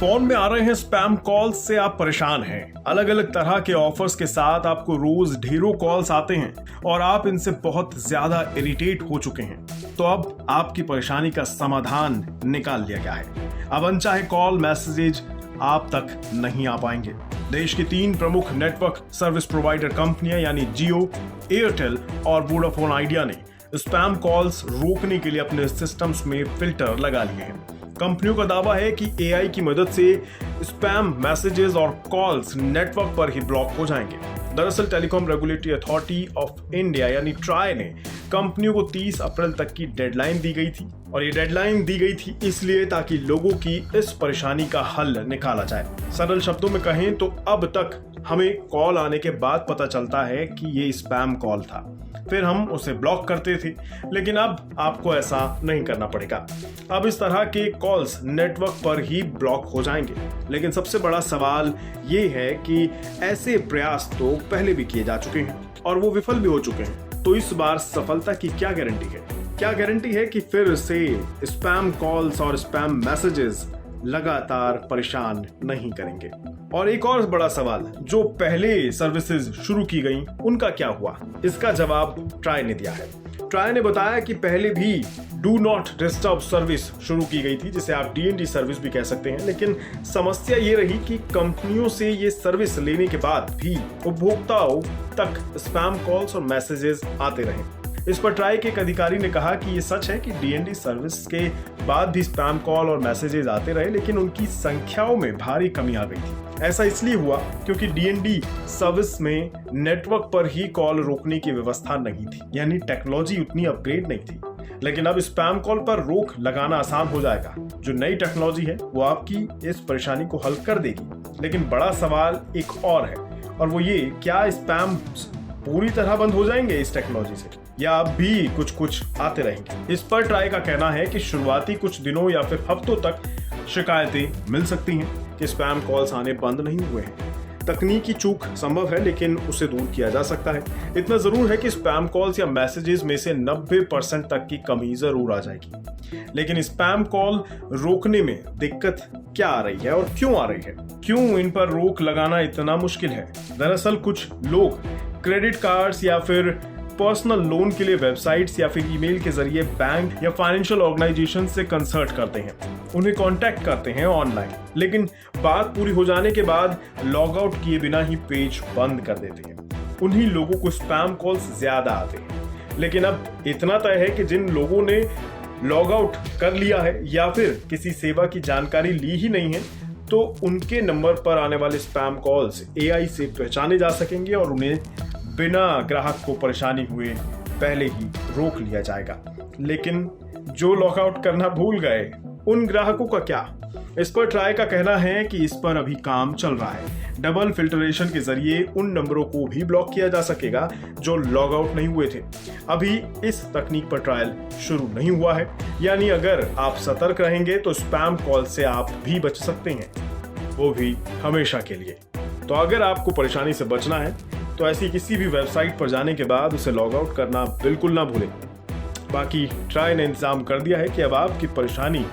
Phone में आ रहे हैं स्पैम कॉल्स से आप परेशान हैं। अलग अलग तरह के ऑफर्स के साथ आपको रोज ढेरों कॉल्स आते हैं और आप इनसे बहुत ज्यादा इरिटेट हो चुके हैं। तो अब आपकी परेशानी का समाधान निकाल लिया गया है। अब अनचाहे कॉल मैसेजेज आप तक नहीं आ पाएंगे। देश की 3 प्रमुख नेटवर्क सर्विस प्रोवाइडर कंपनियां यानी जियो, एयरटेल और वोडाफोन आइडिया ने स्पैम कॉल्स रोकने के लिए अपने सिस्टम्स में फिल्टर लगा लिए हैं। कंपनियों का दावा है कि एआई की मदद से स्पैम मैसेजेस और कॉल्स नेटवर्क पर ही ब्लॉक हो जाएंगे। दरअसल telecom regulatory authority of India यानी ट्राई ने कंपनियों को 30 अप्रैल तक की डेडलाइन दी गई थी और ये डेडलाइन दी गई थी इसलिए ताकि लोगों की इस परेशानी का हल निकाला जाए। सरल शब्दों में कहें तो अब तक हमें कॉल आने के बाद पता चलता है कि ये स्पैम कॉल था, फिर हम उसे ब्लॉक करते थे, लेकिन अब आपको ऐसा नहीं करना पड़ेगा। अब इस तरह के कॉल्स नेटवर्क पर ही ब्लॉक हो जाएंगे। लेकिन सबसे बड़ा सवाल ये है कि ऐसे प्रयास तो पहले भी किए जा चुके हैं और वो विफल भी हो चुके हैं, तो इस बार सफलता की क्या गारंटी है? क्या गारंटी है कि फिर से स्पैम कॉल्स और स्पैम मैसेजेस लगातार परेशान नहीं करेंगे? और एक और बड़ा सवाल, जो पहले सर्विसेज शुरू की गई उनका क्या हुआ? इसका जवाब ट्राई ने दिया है। ट्राई ने बताया कि पहले भी डू नॉट डिस्टर्ब सर्विस शुरू की गई थी, जिसे आप डीएनडी सर्विस भी कह सकते हैं, लेकिन समस्या ये रही कि कंपनियों से ये सर्विस लेने के बाद भी उपभोक्ताओं तक स्पैम कॉल्स और मैसेजेस आते रहे। इस पर ट्राई के एक अधिकारी ने कहा कि ये सच है कि डीएनडी सर्विस के बाद भी स्पैम कॉल और मैसेजेस आते रहे, लेकिन उनकी संख्याओं में भारी कमी आ गई थी। ऐसा इसलिए हुआ क्योंकि डीएनडी सर्विस में नेटवर्क पर ही कॉल रोकने की व्यवस्था नहीं थी, यानी टेक्नोलॉजी उतनी अपग्रेड नहीं थी। लेकिन अब स्पैम कॉल पर रोक लगाना आसान हो जाएगा। जो नई टेक्नोलॉजी है वो आपकी इस परेशानी को हल कर देगी। लेकिन बड़ा सवाल एक और है, और वो ये, क्या स्पैम पूरी तरह बंद हो जाएंगे इस टेक्नोलॉजी से, या अब भी कुछ कुछ आते रहेंगे? इस पर ट्राई का कहना है कि शुरुआती कुछ दिनों या फिर हफ्तों तक शिकायतें मिल सकती हैं कि स्पैम कॉल्स आने बंद नहीं हुए हैं। तकनीकी चूक संभव है, लेकिन उसे दूर किया जा सकता है। इतना जरूर है कि स्पैम कॉल्स या मैसेजेस में से 90% तक की कमी जरूर आ जाएगी। लेकिन स्पैम कॉल रोकने में दिक्कत क्या आ रही है और क्यों आ रही है? क्यों इन पर रोक लगाना इतना मुश्किल है? दरअसल कुछ लोग क्रेडिट कार्ड्स या फिर पर्सनल लोन के लिए वेबसाइट्स या फिर ईमेल के जरिए बैंक या फाइनेंशियल ऑर्गेनाइजेशन से कंसल्ट करते हैं, उन्हें कांटेक्ट करते हैं ऑनलाइन, लेकिन बात पूरी हो जाने के बाद लॉग आउट किए बिना ही पेज बंद कर देते हैं। उन्हीं लोगों को स्पैम कॉल्स ज्यादा आते हैं। लेकिन अब इतना तय है कि जिन लोगों ने लॉग आउट कर लिया है या फिर किसी सेवा की जानकारी ली ही नहीं है, तो उनके नंबर पर आने वाले स्पैम कॉल्स एआई से पहचाने जा सकेंगे और उन्हें बिना ग्राहक को परेशानी हुए पहले ही रोक लिया जाएगा। लेकिन जो लॉकआउट करना भूल गए उन ग्राहकों का क्या? इस पर ट्राई का कहना है कि इस पर अभी काम चल रहा है। डबल फिल्टरेशन के जरिए उन नंबरों को भी ब्लॉक किया जा सकेगा जो लॉग आउट नहीं हुए थे। अभी इस तकनीक पर ट्रायल शुरू नहीं हुआ है, यानी अगर आप सतर्क रहेंगे तो स्पैम कॉल से आप भी बच सकते हैं, वो भी हमेशा के लिए। तो अगर आपको परेशानी से बचना है तो ऐसी किसी भी वेबसाइट पर जाने के बाद उसे लॉग आउट करना बिल्कुल ना भूलें। बाकी ट्राई ने इंतजाम कर दिया है कि अब आपकी परेशानी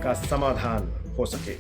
का समाधान हो सके।